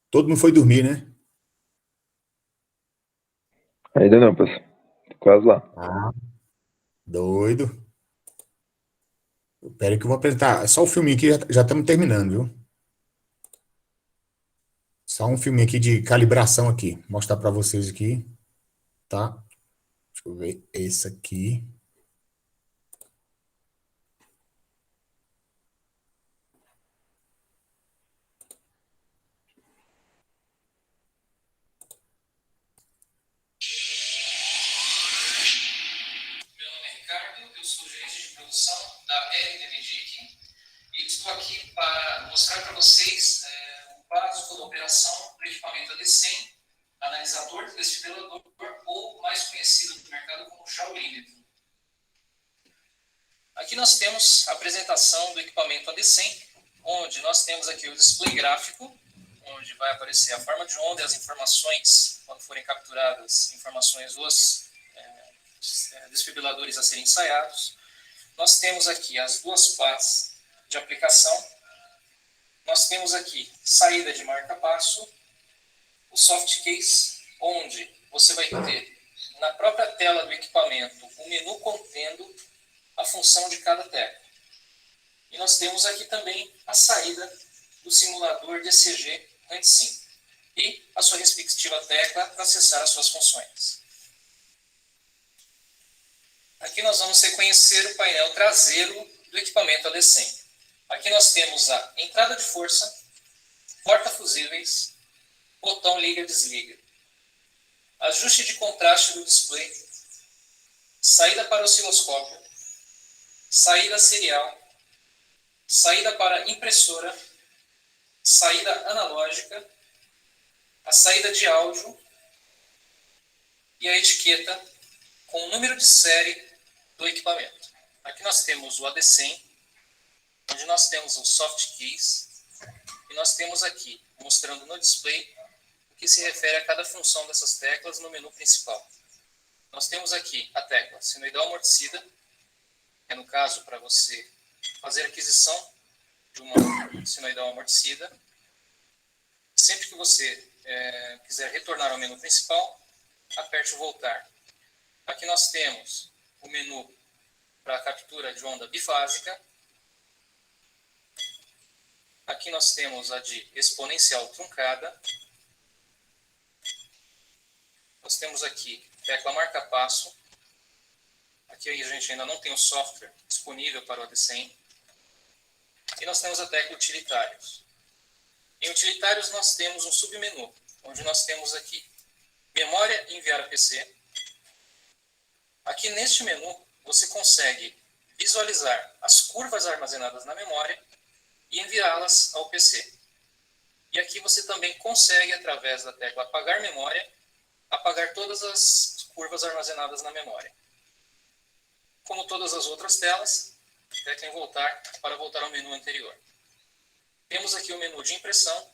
todo mundo foi dormir, né? Ainda não, pessoal. Quase lá. Doido. Espera que eu vou apresentar. Só o filminho aqui, já estamos terminando, viu? Só um filminho aqui de calibração aqui. Vou mostrar para vocês aqui, tá? Deixa eu ver esse aqui. E estou aqui para mostrar para vocês o básico da operação do equipamento AD100, analisador de desfibrilador ou mais conhecido no mercado como joulímetro. Aqui nós temos a apresentação do equipamento AD100, onde nós temos aqui o display gráfico, onde vai aparecer a forma de onda e as informações, quando forem capturadas, informações dos desfibriladores a serem ensaiados. Nós temos aqui as duas pás de aplicação. Nós temos aqui saída de marca-passo, o soft case, onde você vai ter na própria tela do equipamento o menu contendo a função de cada tecla. E nós temos aqui também a saída do simulador de ECG ANT5 e a sua respectiva tecla para acessar as suas funções. Aqui nós vamos reconhecer o painel traseiro do equipamento AD100. Aqui nós temos a entrada de força, porta-fusíveis, botão liga-desliga, ajuste de contraste do display, saída para osciloscópio, saída serial, saída para impressora, saída analógica, a saída de áudio e a etiqueta com o número de série do equipamento. Aqui nós temos o AD100, onde nós temos o soft keys, e nós temos aqui, mostrando no display, o que se refere a cada função dessas teclas no menu principal. Nós temos aqui a tecla sinoidal amortecida, que é no caso para você fazer aquisição de uma sinoidal amortecida. Sempre que você quiser retornar ao menu principal, aperte o voltar. Aqui nós temos o menu para a captura de onda bifásica. Aqui nós temos a de exponencial truncada. Nós temos aqui tecla marca-passo. Aqui a gente ainda não tem o software disponível para o AD100. E nós temos a tecla utilitários. Em utilitários nós temos um submenu, onde nós temos aqui memória e enviar a PC. Aqui neste menu você consegue visualizar as curvas armazenadas na memória e enviá-las ao PC. E aqui você também consegue, através da tecla apagar memória, apagar todas as curvas armazenadas na memória. Como todas as outras telas, tecla em voltar para voltar ao menu anterior. Temos aqui o menu de impressão,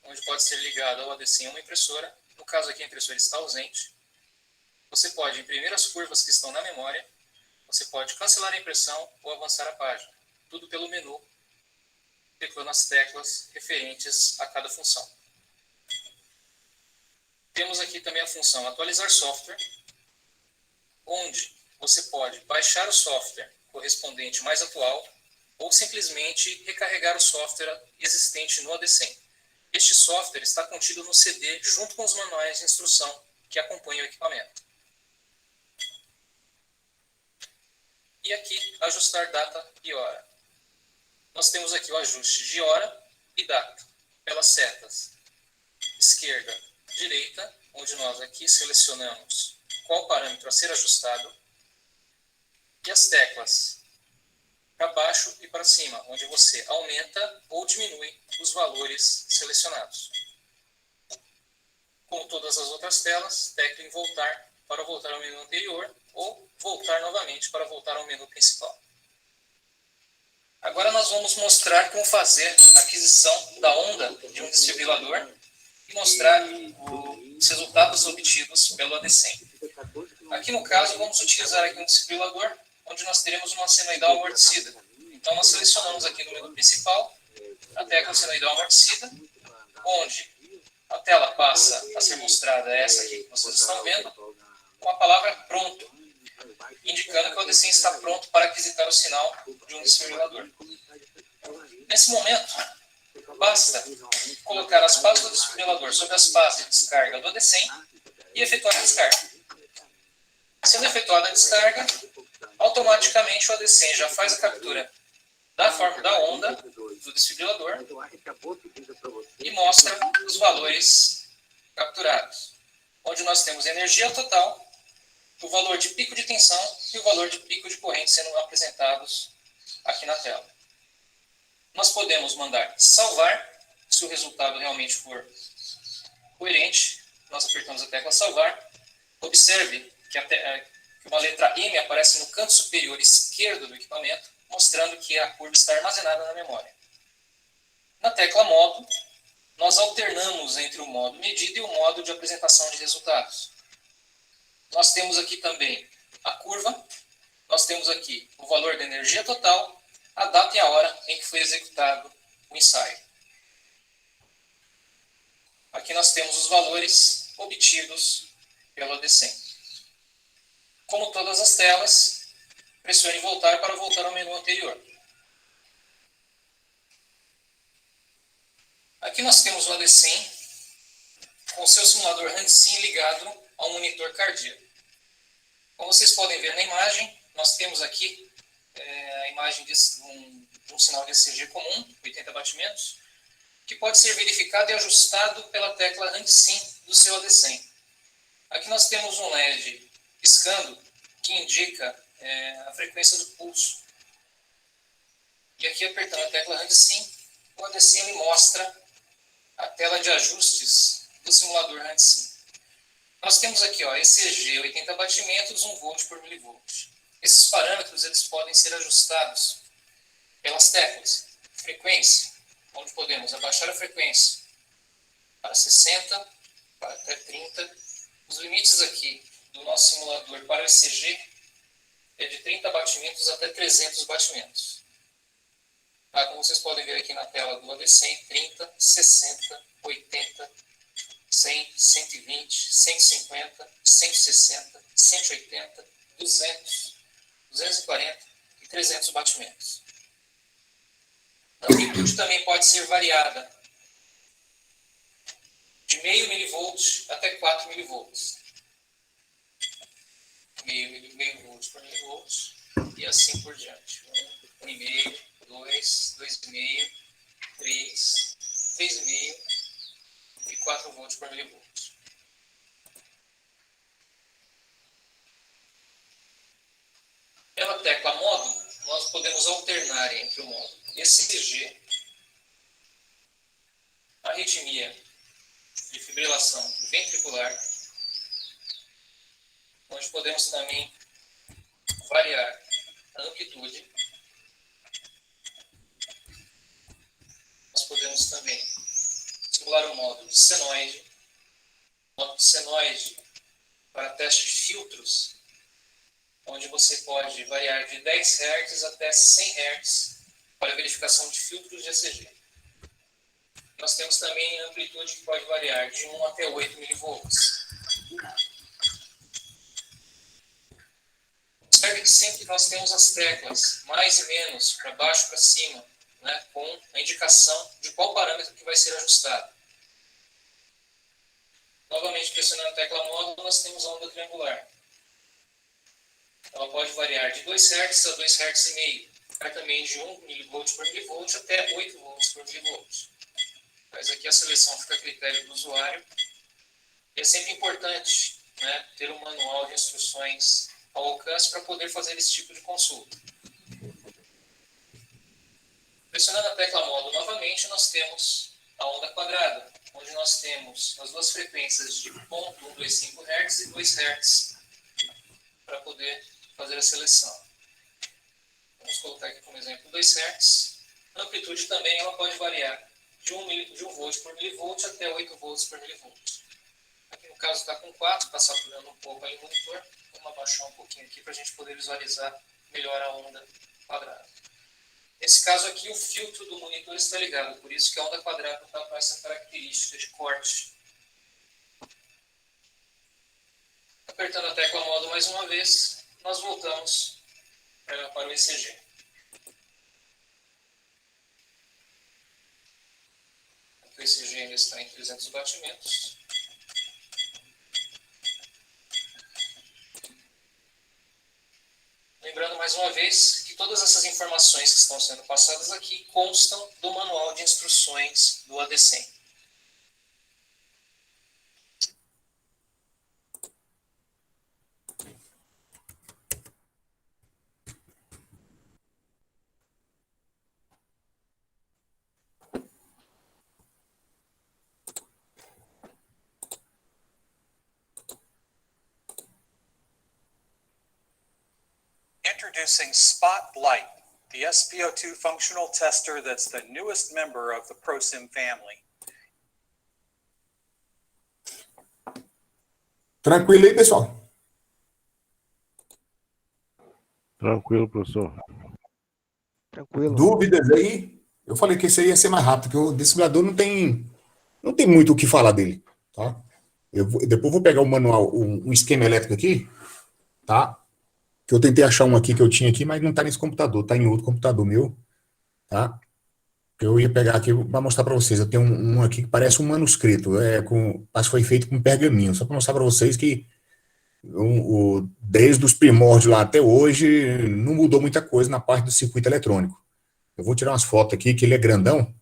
onde pode ser ligado ao AD100 uma impressora. No caso aqui a impressora está ausente. Você pode imprimir as curvas que estão na memória, você pode cancelar a impressão ou avançar a página. Tudo pelo menu, clicando as teclas referentes a cada função. Temos aqui também a função atualizar software, onde você pode baixar o software correspondente mais atual ou simplesmente recarregar o software existente no AD100. Este software está contido no CD junto com os manuais de instrução que acompanham o equipamento. E aqui, ajustar data e hora. Nós temos aqui o ajuste de hora e data pelas setas esquerda, direita, onde nós aqui selecionamos qual parâmetro a ser ajustado, e as teclas para baixo e para cima, onde você aumenta ou diminui os valores selecionados. Como todas as outras telas, tecla em voltar para voltar ao menu anterior ou voltar novamente para voltar ao menu principal. Agora nós vamos mostrar como fazer a aquisição da onda de um desfibrilador e mostrar os resultados obtidos pelo AD100. Aqui no caso vamos utilizar aqui um desfibrilador onde nós teremos uma senoidal amortecida. Então nós selecionamos aqui no menu principal a tecla senoidal amortecida, onde a tela passa a ser mostrada, essa aqui que vocês estão vendo, com a palavra pronto, indicando que o AD100 está pronto para aquisitar o sinal de um desfibrilador. Nesse momento, basta colocar as pás do desfibrilador sobre as pás de descarga do AD100 e efetuar a descarga. Sendo efetuada a descarga, automaticamente o AD100 já faz a captura da forma da onda do desfibrilador e mostra os valores capturados, onde nós temos a energia total, o valor de pico de tensão e o valor de pico de corrente sendo apresentados aqui na tela. Nós podemos mandar salvar, se o resultado realmente for coerente, nós apertamos a tecla salvar, Observe que uma letra M aparece no canto superior esquerdo do equipamento, mostrando que a curva está armazenada na memória. Na tecla modo, nós alternamos entre o modo medida e o modo de apresentação de resultados. Nós temos aqui também a curva, nós temos aqui o valor da energia total, a data e a hora em que foi executado o ensaio. Aqui nós temos os valores obtidos pelo AD100. Como todas as telas, pressione voltar para voltar ao menu anterior. Aqui nós temos o AD100 com o seu simulador HandSim ligado ao monitor cardíaco. Como vocês podem ver na imagem, nós temos aqui a imagem de um sinal de ECG comum, 80 batimentos, que pode ser verificado e ajustado pela tecla HandSim do seu AD100. Aqui nós temos um LED piscando que indica a frequência do pulso. E aqui, apertando a tecla HandSim, o AD100 ele mostra a tela de ajustes do simulador HandSim. Nós temos aqui ECG 80 batimentos, 1 volt por milivolt. Esses parâmetros eles podem ser ajustados pelas teclas. Frequência, onde podemos abaixar a frequência para 60, para até 30. Os limites aqui do nosso simulador para o ECG é de 30 batimentos até 300 batimentos. Como vocês podem ver aqui na tela do AD100, 30, 60, 80, 100, 120, 150, 160, 180, 200, 240 e 300 batimentos. A amplitude também pode ser variada de meio milivolt até 4 milivolts. Meio volt por milivolt e assim por diante. 1,5, 2, 2,5, 3, 3,5 e 4 volts por milivolt. Pela tecla modo, nós podemos alternar entre o modo ECG, arritmia de fibrilação ventricular, onde podemos também variar a amplitude. Nós podemos também simular o modo senoide. O modo senoide para teste de filtros, onde você pode variar de 10 Hz até 100 Hz para verificação de filtros de ECG. Nós temos também a amplitude que pode variar de 1 até 8 milivolts. Observe que sempre nós temos as teclas mais e menos, para baixo e para cima, com a indicação de qual parâmetro que vai ser ajustado. Novamente, pressionando a tecla modo, nós temos a onda triangular. Ela pode variar de 2 Hz a 2 Hz e meio, vai também de 1 mV por milivolt até 8 volts por milivolt. Mas aqui a seleção fica a critério do usuário. E é sempre importante ter um manual de instruções ao alcance para poder fazer esse tipo de consulta. Pressionando a tecla modo novamente, nós temos a onda quadrada, onde nós temos as duas frequências de 0,125 Hz e 2 Hz para poder fazer a seleção. Vamos colocar aqui como exemplo 2 Hz. A amplitude também ela pode variar de 1 volt por milivolt até 8 volts por milivolt. Aqui no caso está com 4, está saturando um pouco aí o monitor. Vamos abaixar um pouquinho aqui para a gente poder visualizar melhor a onda quadrada. Nesse caso aqui o filtro do monitor está ligado, por isso que a onda quadrada está com essa característica de corte. Apertando a tecla modo mais uma vez, nós voltamos para o ECG. Aqui o ECG ainda está em 300 batimentos. Lembrando mais uma vez que todas essas informações que estão sendo passadas aqui constam do manual de instruções do AD100. introducing Spotlight, the SpO2 functional tester that's the newest member of the ProSim family. Tranquilo aí, pessoal? Tranquilo, professor. Tranquilo. Dúvidas aí? Eu falei que esse aí ia ser mais rápido, porque o desfibrilador não tem muito o que falar dele, tá? Depois eu vou pegar o manual, um esquema elétrico aqui, tá? Que eu tentei achar um aqui que eu tinha aqui, mas não tá nesse computador, tá em outro computador meu, tá? Eu ia pegar aqui para mostrar para vocês. Eu tenho um aqui que parece um manuscrito, acho que foi feito com pergaminho, só para mostrar para vocês que desde os primórdios lá até hoje não mudou muita coisa na parte do circuito eletrônico. Eu vou tirar umas fotos aqui, que ele é grandão,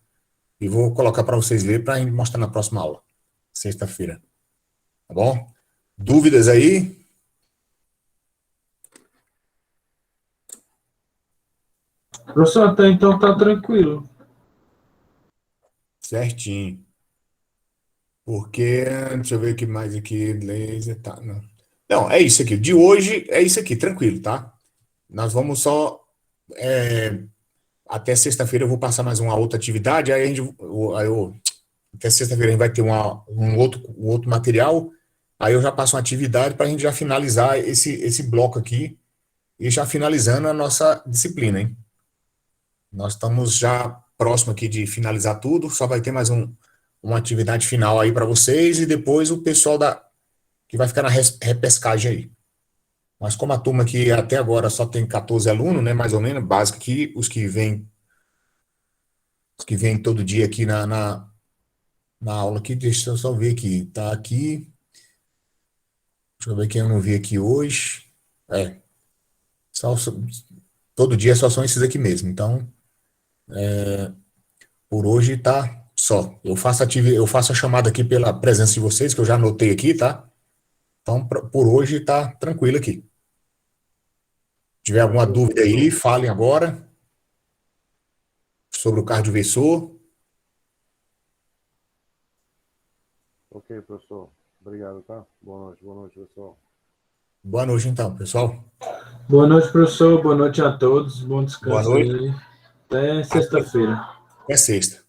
e vou colocar para vocês verem para mostrar na próxima aula, sexta-feira. Tá bom? Dúvidas aí? Professor, até então tá tranquilo. Certinho. Porque, deixa eu ver o que mais aqui, laser, tá, não, é isso aqui, de hoje é isso aqui, tranquilo, tá? Nós vamos só, até sexta-feira eu vou passar mais uma outra atividade, até sexta-feira a gente vai ter um outro material, aí eu já passo uma atividade para a gente já finalizar esse bloco aqui, e já finalizando a nossa disciplina, hein? Nós estamos já próximo aqui de finalizar tudo, só vai ter mais uma atividade final aí para vocês, e depois o pessoal que vai ficar na repescagem aí. Mas como a turma aqui até agora só tem 14 alunos, né, mais ou menos, básico aqui, os que vêm todo dia aqui na aula aqui, deixa eu só ver aqui, tá aqui, deixa eu ver quem eu não vi aqui hoje, todo dia só são esses aqui mesmo, então, por hoje tá só, eu faço a chamada aqui pela presença de vocês, que eu já anotei aqui, tá? Então, por hoje tá tranquilo aqui. Se tiver alguma dúvida aí, falem agora sobre o cardioversor. Ok, professor. Obrigado, tá? Boa noite, pessoal. Boa noite, então, pessoal. Boa noite, professor. Boa noite a todos. Bom descanso Boa noite. aí. Até sexta-feira. Até sexta.